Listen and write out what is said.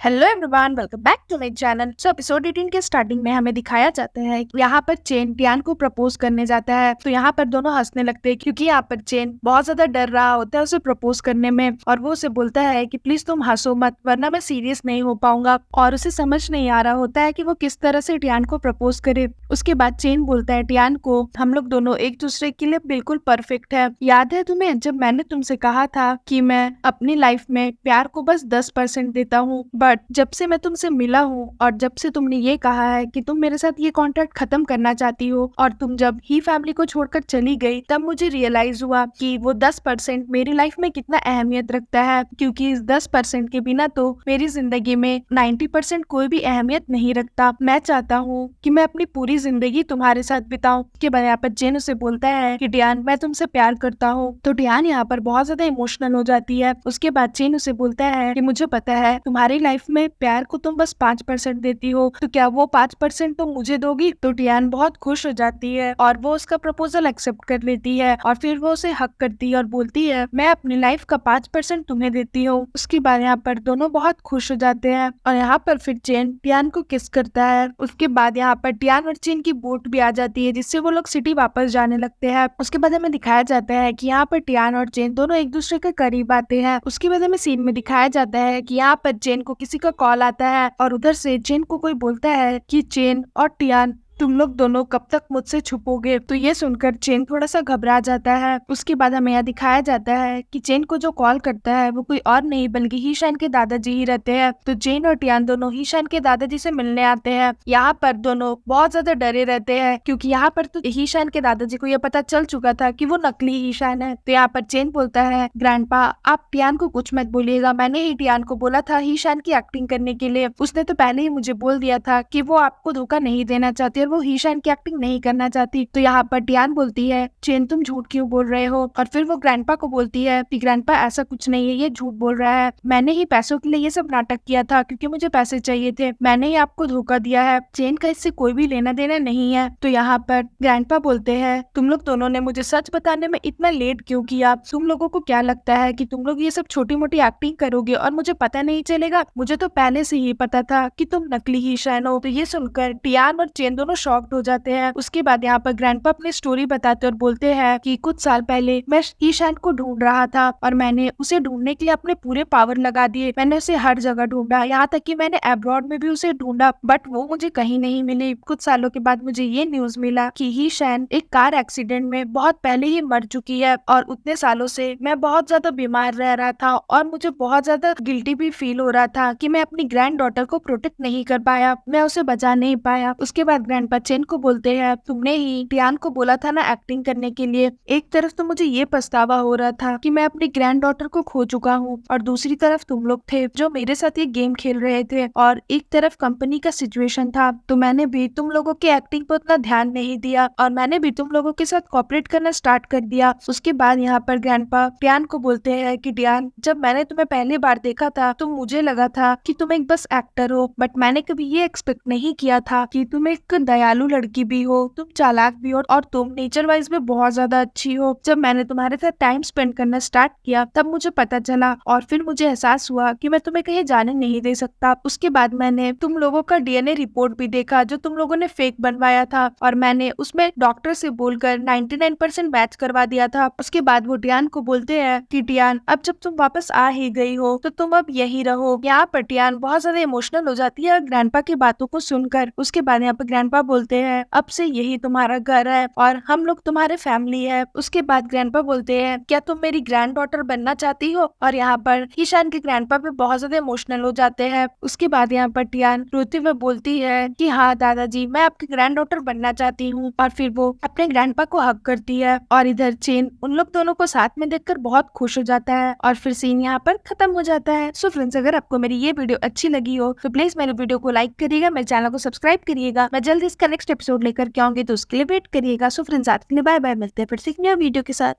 Hello everyone, welcome back to my channel. Episode 18 के starting में हमें दिखाया जाता है कि यहाँ पर चेन टियान को प्रपोज करने जाता है। तो यहाँ पर दोनों हंसने लगते हैं क्योंकि यहाँ पर चेन बहुत ज्यादा डर रहा होता है उसे प्रपोज करने में, और वो उसे बोलता है कि प्लीज तुम हंसो मत वरना मैं सीरियस नहीं हो पाऊंगा। और उसे समझ नहीं आ रहा होता है कि वो किस तरह से टियान को प्रपोज करे। उसके बाद चेन बोलता है टियान को, हम लोग दोनों एक दूसरे के लिए बिल्कुल परफेक्ट है। याद है तुम्हें जब मैंने तुमसे कहा था कि मैं अपनी लाइफ में प्यार को बस 10% देता हूँ, बट जब से मैं तुमसे मिला हूँ और जब से तुमने ये कहा है कि तुम मेरे साथ ये कॉन्ट्रैक्ट खत्म करना चाहती हो और तुम जब ही फैमिली को छोड़कर चली गई, तब मुझे रियलाइज हुआ कि वो 10% मेरी लाइफ में कितना अहमियत रखता है। क्योंकि इस 10% के बिना तो मेरी जिंदगी में 90% कोई भी अहमियत नहीं रखता। मैं चाहता हूँ कि मैं अपनी पूरी जिंदगी तुम्हारे साथ बिताऊं। के बाद यहाँ पर जेन उसे बोलता है कि डियान मैं तुमसे प्यार करता हूँ। तो डियान यहाँ पर बहुत ज्यादा इमोशनल हो जाती है। उसके बाद चेन उसे बोलता है कि मुझे पता है तुम्हारी लाइफ में प्यार को तुम बस 5% देती हो, तो क्या वो 5% तुम मुझे दोगी? तो डियान बहुत खुश हो जाती है और वो उसका प्रपोजल एक्सेप्ट कर लेती है और फिर वो उसे हक करती है और बोलती है मैं अपनी लाइफ का 5% तुम्हें देती हूँ। उसके बाद यहाँ पर दोनों बहुत खुश हो जाते हैं और यहाँ पर फिर चेन टियान को किस करता है। उसके बाद यहाँ पर टियान और चेन की बोट भी आ जाती है जिससे वो लोग सिटी वापस जाने लगते हैं। उसके बाद हमें दिखाया जाता है कि यहाँ पर टियान और चेन दोनों एक दूसरे के करीब आते हैं। उसके बाद हमें सीन में दिखाया जाता है कि यहाँ पर चेन को किसी का कॉल आता है और उधर से चेन को कोई बोलता है कि चेन और टियान तुम लोग दोनों कब तक मुझसे छुपोगे। तो ये सुनकर चेन थोड़ा सा घबरा जाता है। उसके बाद हमें यहाँ दिखाया जाता है कि चेन को जो कॉल करता है वो कोई और नहीं बल्कि हीशान के दादाजी ही रहते हैं। तो चेन और टियान दोनों हीशान के दादाजी से मिलने आते हैं। यहाँ पर दोनों बहुत ज्यादा डरे रहते हैं क्योंकि यहाँ पर तो हीशान के दादाजी को यह पता चल चुका था कि वो नकली हीशान है। तो यहाँ पर चेन बोलता है ग्रैंडपा आप टियान को कुछ मत बोलिएगा, मैंने ही टियान को बोला था हीशान की एक्टिंग करने के लिए। उसने तो पहले ही मुझे बोल दिया था कि वो आपको धोखा नहीं देना चाहती और वो हीशान की एक्टिंग नहीं करना चाहती। तो यहाँ पर टियान बोलती है चेन तुम झूठ क्यों बोल रहे हो, और फिर वो ग्रैंडपा को बोलती है कि ग्रैंडपा ऐसा कुछ नहीं है, ये झूठ बोल रहा है, मैंने ही पैसों के लिए ये सब नाटक किया था क्योंकि मुझे पैसे चाहिए थे, मैंने ही आपको धोखा दिया है, चेन का इससे कोई भी लेना देना नहीं है। तो यहाँ पर ग्रैंडपा बोलते हैं तुम लोग दोनों ने मुझे सच बताने में इतना लेट क्यों किया, तुम लोगों को क्या लगता है कि तुम लोग ये सब छोटी मोटी एक्टिंग करोगे और मुझे पता नहीं चलेगा? मुझे तो पहले से ही पता था कि तुम नकली हीशान हो। तो ये सुनकर टियान और चेन दोनों शॉक्ड हो जाते हैं। उसके बाद यहाँ पर ग्रैंडपा अपनी स्टोरी बताते और बोलते हैं कि कुछ साल पहले मैं ईशान को ढूंढ रहा था और मैंने उसे ढूंढने के लिए अपने पूरे पावर लगा दिए। मैंने उसे हर जगह ढूंढा, यहाँ तक कि मैंने अब्रॉड में भी उसे ढूंढा, बट वो मुझे कहीं नहीं मिली। कुछ सालों के बाद मुझे ये न्यूज मिला कि हीशान एक कार एक्सीडेंट में बहुत पहले ही मर चुकी है और उतने सालों से मैं बहुत ज्यादा बीमार रह रहा था और मुझे बहुत ज्यादा गिल्टी भी फील हो रहा था कि मैं अपनी ग्रैंड डॉटर को प्रोटेक्ट नहीं कर पाया, मैं उसे बचा नहीं पाया। उसके बाद ग्रैंडपा चेन को बोलते हैं तुमने ही टियान को बोला था ना एक्टिंग करने के लिए। एक तरफ तो मुझे ये पछतावा हो रहा था कि मैं अपनी ग्रैंड डॉटर को खो चुका हूँ और दूसरी तरफ तुम लोग थे जो मेरे साथ ये गेम खेल रहे थे, और एक तरफ कंपनी का सिचुएशन था। तो मैंने भी तुम लोगों की एक्टिंग पर उतना ध्यान नहीं दिया और मैंने भी तुम लोगों के साथ कोऑपरेट करना स्टार्ट कर दिया। उसके बाद यहाँ पर ग्रैंडपा टियान को बोलते हैं कि टियान जब मैंने तुम्हें पहली बार देखा था तो मुझे लगा था कि तुम एक बस एक्टर हो, बट मैंने कभी ये एक्सपेक्ट नहीं किया था कि तुम एक दयालु लड़की भी हो, तुम चालाक भी हो और तुम नेचर वाइज भी बहुत ज्यादा अच्छी हो। जब मैंने तुम्हारे साथ टाइम स्पेंड करना स्टार्ट किया तब मुझे पता चला और फिर मुझे एहसास हुआ कि मैं तुम्हें कहीं जाने नहीं दे सकता। उसके बाद मैंने तुम लोगों का डीएनए रिपोर्ट भी देखा जो तुम लोगों ने फेक बनवाया था और मैंने उसमें डॉक्टर से बोलकर 99% मैच करवा दिया था। उसके बाद वो टियान को बोलते हैं कि टियान अब जब तुम वापस आ ही गई हो तो तुम अब यही रहो। यहाँ पर टियान बहुत ज्यादा इमोशनल हो जाती है ग्रैंडपा की बातों को सुनकर। उसके बाद यहाँ पर ग्रैंडपा बोलते हैं अब से यही तुम्हारा घर है और हम लोग तुम्हारे फैमिली है। उसके बाद ग्रैंडपा बोलते हैं क्या तुम मेरी ग्रैंड डॉटर बनना चाहती हो? और यहाँ पर ईशान के ग्रैंडपा पे बहुत ज्यादा इमोशनल हो जाते हैं। उसके बाद यहाँ पर टियान रोती हुए बोलती है कि हाँ दादाजी मैं आपकी ग्रैंड डॉटर बनना चाहती हूँ, और फिर वो अपने ग्रैंडपा को हक करती है। और इधर चेन उन लोग दोनों को साथ में देखकर बहुत खुश हो जाता है और फिर सीन यहाँ पर खत्म हो जाता है। सो फ्रेंड्स, अगर आपको मेरी ये वीडियो अच्छी लगी हो तो प्लीज मेरे वीडियो को लाइक करिएगा, मेरे चैनल को सब्सक्राइब करिएगा। मैं जल्दी इसका नेक्स्ट एपिसोड लेकर के आऊंगी तो उसके लिए वेट करिएगा। सो फ्रेंड्स, आज के लिए बाय बाय, मिलते हैं फिर से एक नया वीडियो के साथ।